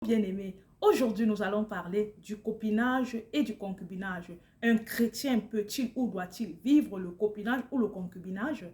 Bien-aimés, aujourd'hui nous allons parler du copinage et du concubinage. Un chrétien peut-il ou doit-il vivre le copinage ou le concubinage?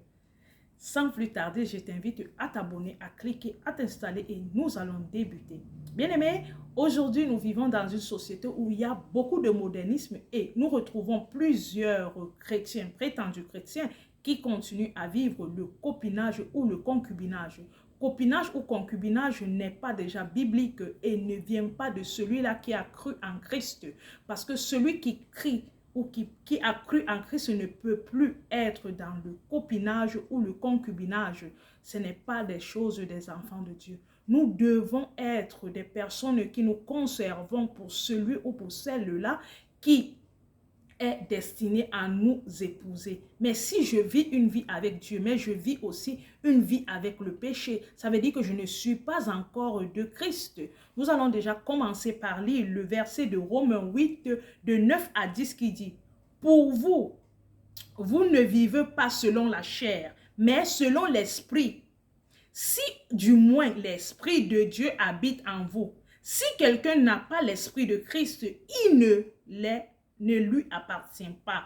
Sans plus tarder, je t'invite à t'abonner, à cliquer, à t'installer et nous allons débuter. Bien-aimés, aujourd'hui nous vivons dans une société où il y a beaucoup de modernisme et nous retrouvons plusieurs chrétiens, prétendus chrétiens, qui continuent à vivre le copinage ou le concubinage. Copinage ou concubinage n'est pas déjà biblique et ne vient pas de celui-là qui a cru en Christ. Parce que celui qui crie ou qui a cru en Christ ne peut plus être dans le copinage ou le concubinage. Ce n'est pas des choses des enfants de Dieu. Nous devons être des personnes qui nous conservons pour celui ou pour celle-là qui est destiné à nous épouser. Mais si je vis une vie avec Dieu, mais je vis aussi une vie avec le péché, ça veut dire que je ne suis pas encore de Christ. Nous allons déjà commencer par lire le verset de Romains 8, de 9 à 10 qui dit: pour vous, vous ne vivez pas selon la chair, mais selon l'esprit. Si du moins l'esprit de Dieu habite en vous, si quelqu'un n'a pas l'esprit de Christ, il ne lui appartient pas.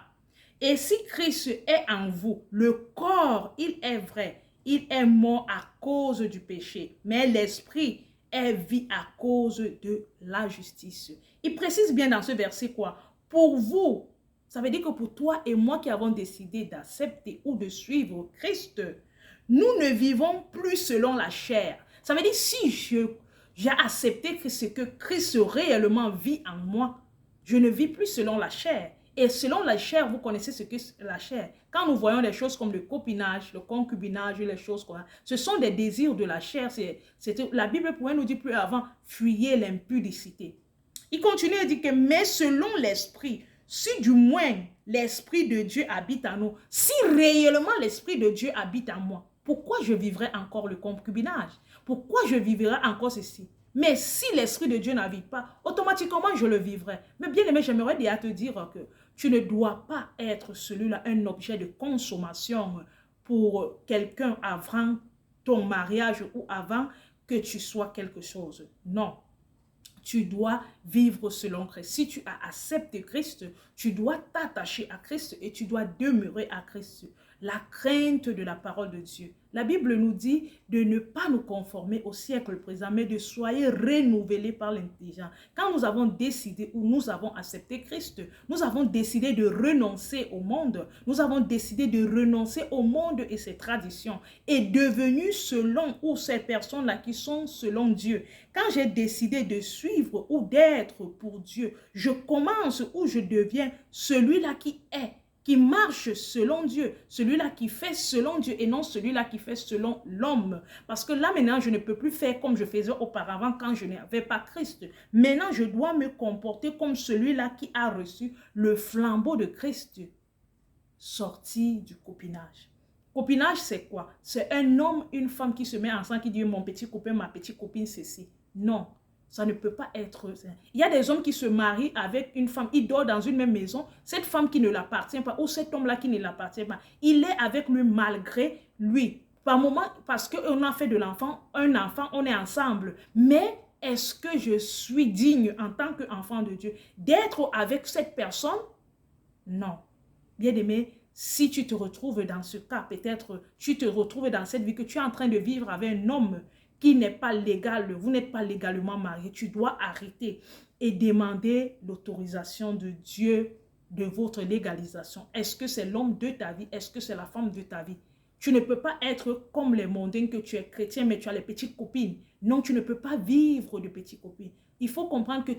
Et si Christ est en vous, le corps, il est vrai, il est mort à cause du péché, mais l'esprit est vie à cause de la justice. Il précise bien dans ce verset quoi? Pour vous, ça veut dire que pour toi et moi qui avons décidé d'accepter ou de suivre Christ, nous ne vivons plus selon la chair. Ça veut dire si j'ai accepté que Christ réellement vit en moi, je ne vis plus selon la chair. Et selon la chair, vous connaissez ce que c'est la chair. Quand nous voyons des choses comme le copinage, le concubinage, les choses comme ça, ce sont des désirs de la chair. La Bible pourrait nous dire plus avant, fuyez l'impudicité. Il continue à dire que, mais selon l'esprit, si du moins l'esprit de Dieu habite en nous, si réellement l'esprit de Dieu habite en moi, pourquoi je vivrais encore le concubinage? Pourquoi je vivrais encore ceci? Mais si l'esprit de Dieu n'habite pas, automatiquement je le vivrai. Mais bien aimé, j'aimerais déjà te dire que tu ne dois pas être celui-là un objet de consommation pour quelqu'un avant ton mariage ou avant que tu sois quelque chose. Non. Tu dois vivre selon Christ. Si tu as accepté Christ, tu dois t'attacher à Christ et tu dois demeurer à Christ. La crainte de la parole de Dieu. La Bible nous dit de ne pas nous conformer au siècle présent, mais de soyez renouvelés par l'intelligence. Quand nous avons décidé ou nous avons accepté Christ, nous avons décidé de renoncer au monde. Nous avons décidé de renoncer au monde et ses traditions et devenus selon ou ces personnes-là qui sont selon Dieu. Quand j'ai décidé de suivre ou d'être pour Dieu, je commence ou je deviens celui-là qui marche selon Dieu, celui-là qui fait selon Dieu et non celui-là qui fait selon l'homme. Parce que là maintenant, je ne peux plus faire comme je faisais auparavant quand je n'avais pas Christ. Maintenant, je dois me comporter comme celui-là qui a reçu le flambeau de Christ, sorti du copinage. Copinage, c'est quoi? C'est un homme, une femme qui se met ensemble, qui dit mon petit copain, ma petite copine, ceci. Non, ça ne peut pas être. Il y a des hommes qui se marient avec une femme, ils dorment dans une même maison, cette femme qui ne l'appartient pas, ou cet homme-là qui ne l'appartient pas, il est avec lui malgré lui. Par moment, parce qu'on a fait de l'enfant, un enfant, on est ensemble. Mais est-ce que je suis digne en tant qu'enfant de Dieu d'être avec cette personne? Non. Bien aimé, si tu te retrouves dans ce cas, peut-être tu te retrouves dans cette vie que tu es en train de vivre avec un homme qui n'est pas légal, vous n'êtes pas légalement marié, tu dois arrêter et demander l'autorisation de Dieu de votre légalisation. Est-ce que c'est l'homme de ta vie? Est-ce que c'est la femme de ta vie? Tu ne peux pas être comme les mondains que tu es chrétien, mais tu as les petites copines. Non, tu ne peux pas vivre de petites copines. Il faut comprendre que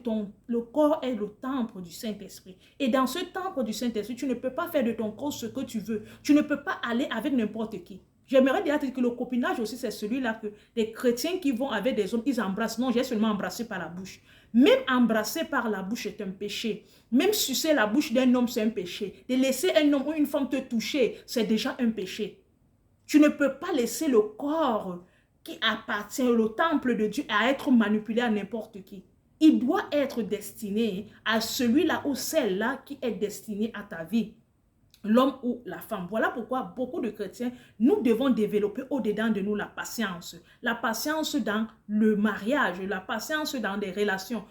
le corps est le temple du Saint-Esprit. Et dans ce temple du Saint-Esprit, tu ne peux pas faire de ton corps ce que tu veux. Tu ne peux pas aller avec n'importe qui. J'aimerais dire que le copinage aussi, c'est celui-là que les chrétiens qui vont avec des hommes, ils embrassent. Non, j'ai seulement embrassé par la bouche. Même embrasser par la bouche est un péché. Même sucer la bouche d'un homme, c'est un péché. De laisser un homme ou une femme te toucher, c'est déjà un péché. Tu ne peux pas laisser le corps qui appartient au temple de Dieu à être manipulé à n'importe qui. Il doit être destiné à celui-là ou celle-là qui est destiné à ta vie. l'homme ou la femme. Voilà pourquoi beaucoup de chrétiens, nous devons développer au-dedans de nous la patience. La patience dans le mariage, la patience dans des relations.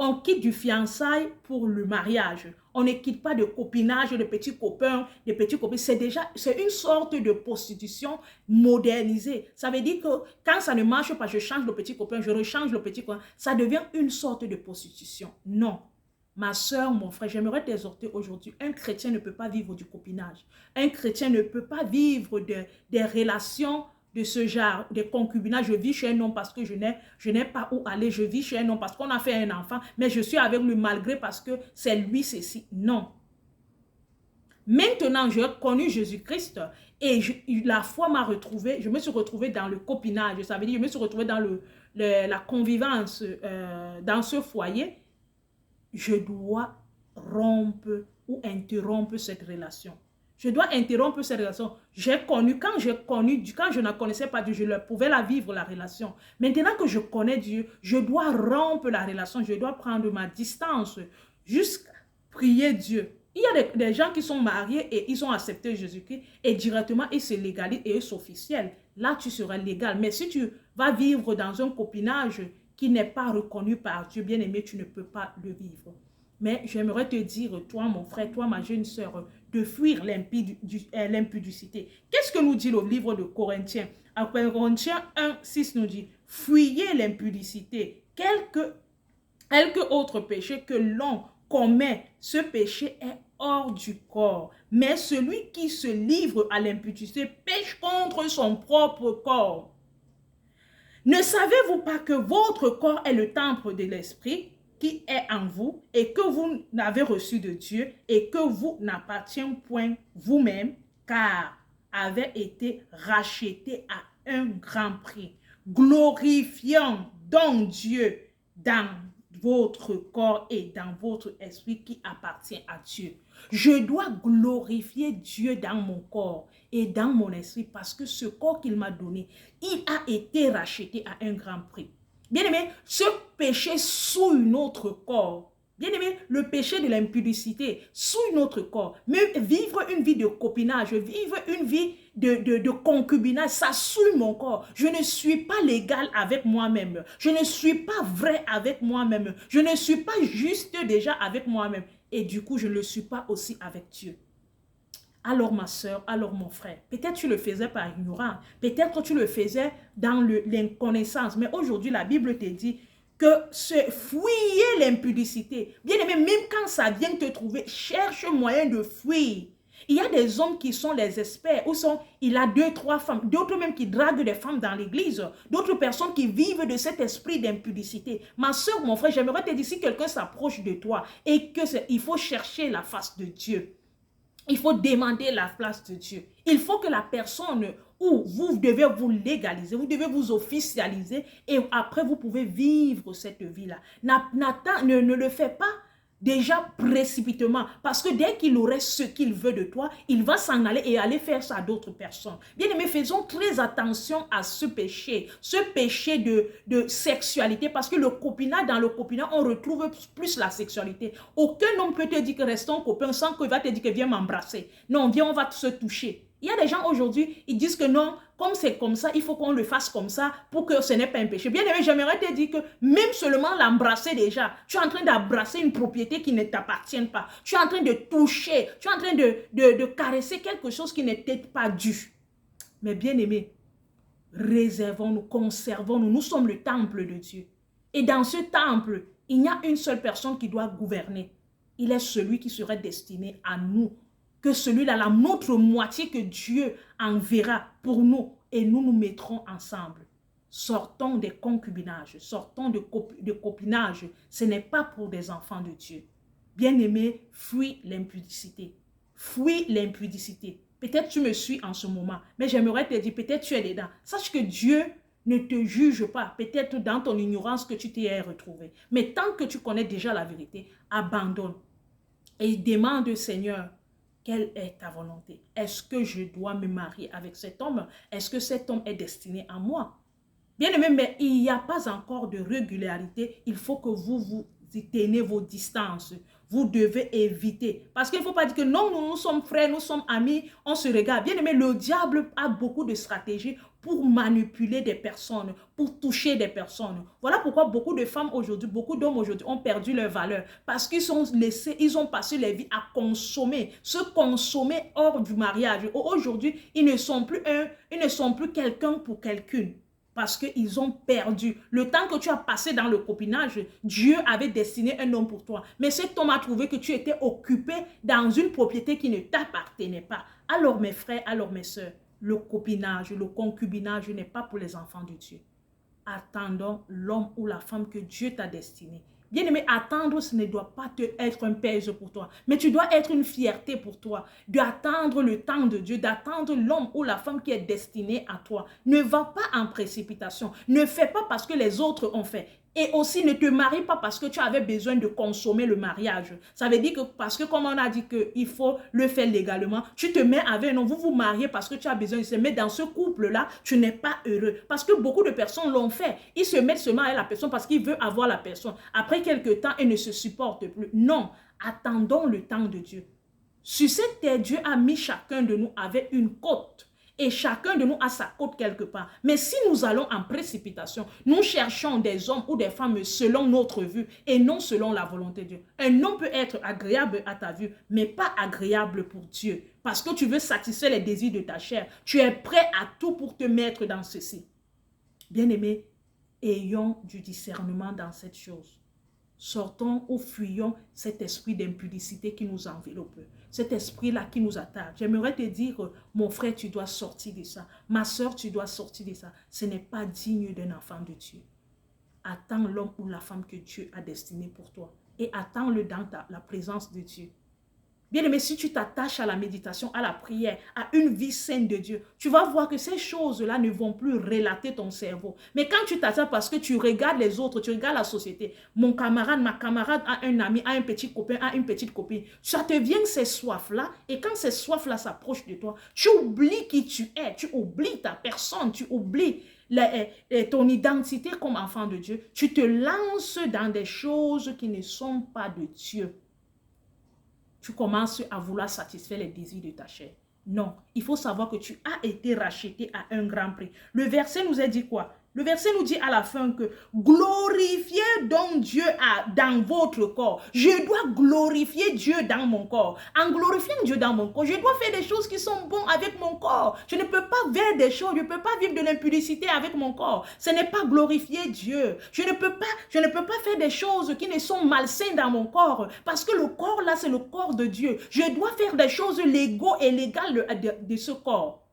On quitte du fiançailles pour le mariage. On ne quitte pas de copinage, de petits copains, de petits copines. C'est une sorte de prostitution modernisée. Ça veut dire que quand ça ne marche pas, je change le petit copain, je rechange le petit copain. Ça devient une sorte de prostitution. Non. Ma soeur, mon frère, j'aimerais t'exhorter aujourd'hui. Un chrétien ne peut pas vivre du copinage. Un chrétien ne peut pas vivre des relations de ce genre, des concubinages. Je vis chez un homme parce que je n'ai pas où aller. Je vis chez un homme parce qu'on a fait un enfant, mais je suis avec lui malgré parce que c'est lui, ceci. Non. Maintenant, j'ai connu Jésus-Christ et la foi m'a retrouvé. Je me suis retrouvée dans le copinage. Ça veut dire, je me suis retrouvée dans la convivence dans ce foyer. Je dois rompre ou interrompre cette relation. Je dois interrompre cette relation. Quand je ne connaissais pas Dieu, je pouvais la vivre, la relation. Maintenant que je connais Dieu, je dois rompre la relation. Je dois prendre ma distance jusqu'à prier Dieu. Il y a des gens qui sont mariés et ils ont accepté Jésus-Christ et directement ils se légalisent et ils s'officiellent. Là, tu seras légal. Mais si tu vas vivre dans un copinage qui n'est pas reconnu par Dieu, bien-aimé, tu ne peux pas le vivre. Mais j'aimerais te dire, toi, mon frère, toi, ma jeune sœur, de fuir l'impudicité. Qu'est-ce que nous dit le livre de Corinthiens? À Corinthiens 1, 6 nous dit, fuyez l'impudicité. Quelque autre péché que l'on commet, ce péché est hors du corps. Mais celui qui se livre à l'impudicité pêche contre son propre corps. Ne savez-vous pas que votre corps est le temple de l'Esprit qui est en vous et que vous n'avez reçu de Dieu et que vous n'appartient point vous-même, car avez été racheté à un grand prix. Glorifions donc Dieu dans votre corps et dans votre esprit qui appartient à Dieu. Je dois glorifier Dieu dans mon corps et dans mon esprit parce que ce corps qu'il m'a donné, il a été racheté à un grand prix. Bien-aimé, ce péché sous notre corps, bien-aimé, le péché de l'impudicité sous notre corps, mais vivre une vie de copinage, vivre une vie de concubinage, ça souille mon corps. Je ne suis pas légal avec moi-même. Je ne suis pas vrai avec moi-même. Je ne suis pas juste déjà avec moi-même. Et du coup, je ne le suis pas aussi avec Dieu. Alors ma soeur, alors mon frère, peut-être tu le faisais par ignorance, peut-être tu le faisais dans l'inconnaissance, mais aujourd'hui la Bible te dit que fuyez l'impudicité. Bien aimé, même quand ça vient te trouver, cherche moyen de fuir. Il y a des hommes qui sont les experts, il a 2, 3 femmes, d'autres même qui draguent des femmes dans l'église, d'autres personnes qui vivent de cet esprit d'impudicité. Ma soeur, mon frère, j'aimerais te dire, si quelqu'un s'approche de toi et qu'il faut chercher la face de Dieu, il faut demander la place de Dieu. Il faut que la personne où vous devez vous légaliser, vous devez vous officialiser et après vous pouvez vivre cette vie-là. Ne le fais pas déjà précipitamment parce que dès qu'il aurait ce qu'il veut de toi, il va s'en aller et aller faire ça à d'autres personnes. Bien aimé, faisons très attention à ce péché de sexualité parce que dans le copinage, on retrouve plus la sexualité. Aucun homme peut te dire que restons copains sans qu'il va te dire que viens m'embrasser. Non, viens, on va se toucher. Il y a des gens aujourd'hui, ils disent que non, comme c'est comme ça, il faut qu'on le fasse comme ça pour que ce n'est pas un péché. Bien aimé, j'aimerais te dire que même seulement l'embrasser déjà, tu es en train d'embrasser une propriété qui ne t'appartient pas. Tu es en train de toucher, tu es en train de caresser quelque chose qui n'était pas dû. Mais bien aimé, réservons-nous, conservons-nous. Nous sommes le temple de Dieu. Et dans ce temple, il n'y a une seule personne qui doit gouverner. Il est celui qui serait destiné à nous. Que celui-là, la notre moitié que Dieu enverra pour nous et nous nous mettrons ensemble. Sortons des concubinages, sortons de copinage. Ce n'est pas pour des enfants de Dieu. Bien-aimé, fuis l'impudicité. Fuis l'impudicité. Peut-être tu me suis en ce moment, mais j'aimerais te dire, peut-être tu es dedans. Sache que Dieu ne te juge pas. Peut-être dans ton ignorance que tu t'y retrouvé. Mais tant que tu connais déjà la vérité, abandonne. Et demande au Seigneur, quelle est ta volonté? Est-ce que je dois me marier avec cet homme? Est-ce que cet homme est destiné à moi? Bien aimé, mais il n'y a pas encore de régularité. Il faut que vous tenez vos distances. Vous devez éviter. Parce qu'il ne faut pas dire que non, nous sommes frères, nous sommes amis, on se regarde. Bien aimé, le diable a beaucoup de stratégies pour manipuler des personnes, pour toucher des personnes. Voilà pourquoi beaucoup de femmes aujourd'hui, beaucoup d'hommes aujourd'hui ont perdu leur valeur. Parce qu'ils ont passé leur vie à consommer, se consommer hors du mariage. Aujourd'hui, ils ne sont plus quelqu'un pour quelqu'une. Parce qu'ils ont perdu. Le temps que tu as passé dans le copinage, Dieu avait destiné un homme pour toi. Mais cet homme a trouvé que tu étais occupé dans une propriété qui ne t'appartenait pas. Alors mes frères, alors mes soeurs, le copinage, le concubinage n'est pas pour les enfants de Dieu. Attendons l'homme ou la femme que Dieu t'a destiné. Bien-aimé, attendre, ce ne doit pas être un pèse pour toi, mais tu dois être une fierté pour toi, d'attendre le temps de Dieu, d'attendre l'homme ou la femme qui est destiné à toi. Ne va pas en précipitation, ne fais pas parce que les autres ont fait. Et aussi, ne te marie pas parce que tu avais besoin de consommer le mariage. Ça veut dire que parce que comme on a dit qu'il faut le faire légalement, tu te mets avec un homme, vous vous mariez parce que tu as besoin de se mettre dans ce couple-là, tu n'es pas heureux. Parce que beaucoup de personnes l'ont fait. Ils se mettent seulement avec la personne parce qu'ils veulent avoir la personne. Après quelques temps, ils ne se supportent plus. Non, attendons le temps de Dieu. Sur cette terre, Dieu a mis chacun de nous avec une côte. Et chacun de nous a sa côte quelque part. Mais si nous allons en précipitation, nous cherchons des hommes ou des femmes selon notre vue et non selon la volonté de Dieu. Un homme peut être agréable à ta vue, mais pas agréable pour Dieu. Parce que tu veux satisfaire les désirs de ta chair. Tu es prêt à tout pour te mettre dans ceci. Bien-aimés, ayons du discernement dans cette chose. Sortons ou fuyons cet esprit d'impudicité qui nous enveloppe. Cet esprit-là qui nous attaque. J'aimerais te dire, mon frère, tu dois sortir de ça. Ma soeur, tu dois sortir de ça. Ce n'est pas digne d'un enfant de Dieu. Attends l'homme ou la femme que Dieu a destiné pour toi. Et attends-le dans la présence de Dieu. Bien-aimé, si tu t'attaches à la méditation, à la prière, à une vie saine de Dieu, tu vas voir que ces choses-là ne vont plus relater ton cerveau. Mais quand tu t'attaches parce que tu regardes les autres, tu regardes la société, mon camarade, ma camarade a un ami, a un petit copain, a une petite copine, ça te vient ces soifs-là, et quand ces soifs-là s'approchent de toi, tu oublies qui tu es, tu oublies ta personne, tu oublies ton identité comme enfant de Dieu, tu te lances dans des choses qui ne sont pas de Dieu. Tu commences à vouloir satisfaire les désirs de ta chair. Non, il faut savoir que tu as été racheté à un grand prix. Le verset nous a dit quoi? Le verset nous dit à la fin que glorifiez donc Dieu dans votre corps. Je dois glorifier Dieu dans mon corps. En glorifiant Dieu dans mon corps, je dois faire des choses qui sont bonnes avec mon corps. Je ne peux pas faire des choses, je ne peux pas vivre de l'impudicité avec mon corps. Ce n'est pas glorifier Dieu. Je ne peux pas faire des choses qui ne sont malsaines dans mon corps. Parce que le corps là, c'est le corps de Dieu. Je dois faire des choses légaux et légales de ce corps.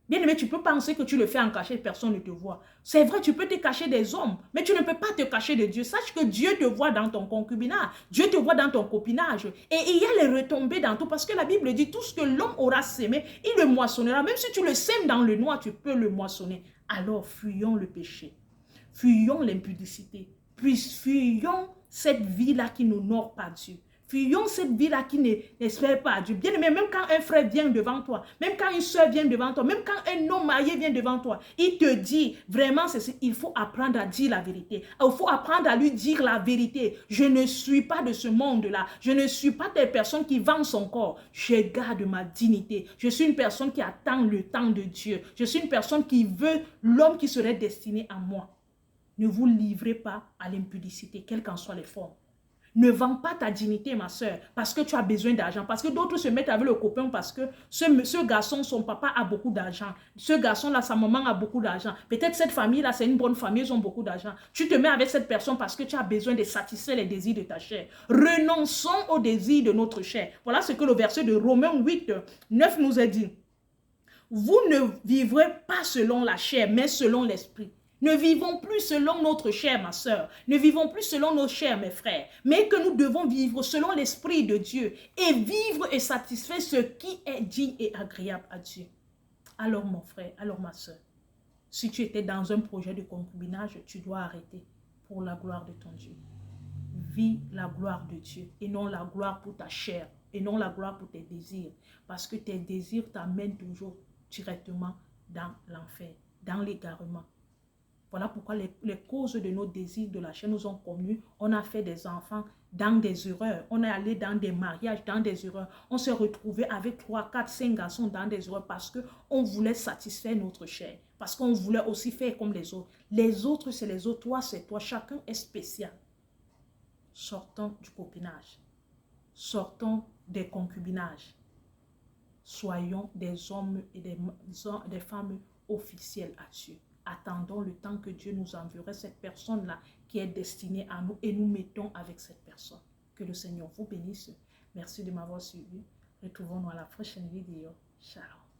Bien-aimé, tu peux penser que tu le fais en cachette, personne ne te voit. C'est vrai, tu peux te cacher des hommes, mais tu ne peux pas te cacher de Dieu. Sache que Dieu te voit dans ton concubinage, Dieu te voit dans ton copinage. Et il y a les retombées dans tout, parce que la Bible dit, tout ce que l'homme aura sémé, il le moissonnera. Même si tu le sèmes dans le noir, tu peux le moissonner. Alors, fuyons le péché, fuyons l'impudicité, puis fuyons cette vie-là qui n'honore pas Dieu. Fuyons cette vie-là qui n'espère pas à Dieu. Bien aimé, même quand un frère vient devant toi, même quand une soeur vient devant toi, même quand un homme marié vient devant toi, il te dit, vraiment, il faut apprendre à dire la vérité. Il faut apprendre à lui dire la vérité. Je ne suis pas de ce monde-là. Je ne suis pas des personnes qui vendent son corps. Je garde ma dignité. Je suis une personne qui attend le temps de Dieu. Je suis une personne qui veut l'homme qui serait destiné à moi. Ne vous livrez pas à l'impudicité, quelles qu'en soient les formes. Ne vends pas ta dignité, ma soeur, parce que tu as besoin d'argent. Parce que d'autres se mettent avec le copain parce que ce garçon, son papa a beaucoup d'argent. Ce garçon-là, sa maman a beaucoup d'argent. Peut-être cette famille-là, c'est une bonne famille, ils ont beaucoup d'argent. Tu te mets avec cette personne parce que tu as besoin de satisfaire les désirs de ta chair. Renonçons aux désirs de notre chair. Voilà ce que le verset de Romains 8, 9 nous a dit. Vous ne vivrez pas selon la chair, mais selon l'esprit. Ne vivons plus selon notre chair, ma soeur. Ne vivons plus selon nos chairs, mes frères. Mais que nous devons vivre selon l'Esprit de Dieu. Et vivre et satisfaire ce qui est digne et agréable à Dieu. Alors mon frère, alors ma soeur, si tu étais dans un projet de concubinage, tu dois arrêter pour la gloire de ton Dieu. Vis la gloire de Dieu et non la gloire pour ta chair. Et non la gloire pour tes désirs. Parce que tes désirs t'amènent toujours directement dans l'enfer, dans l'égarement. Voilà pourquoi les causes de nos désirs de la chair nous ont connus. On a fait des enfants dans des erreurs. On est allé dans des mariages, dans des erreurs. On s'est retrouvé avec 3, 4, 5 garçons dans des erreurs parce qu'on voulait satisfaire notre chair. Parce qu'on voulait aussi faire comme les autres. Les autres, c'est les autres. Toi, c'est toi. Chacun est spécial. Sortons du copinage. Sortons des concubinages. Soyons des hommes et des femmes officielles à Dieu. Attendons le temps que Dieu nous enverra cette personne-là qui est destinée à nous et nous mettons avec cette personne. Que le Seigneur vous bénisse. Merci de m'avoir suivi. Retrouvons-nous à la prochaine vidéo. Ciao.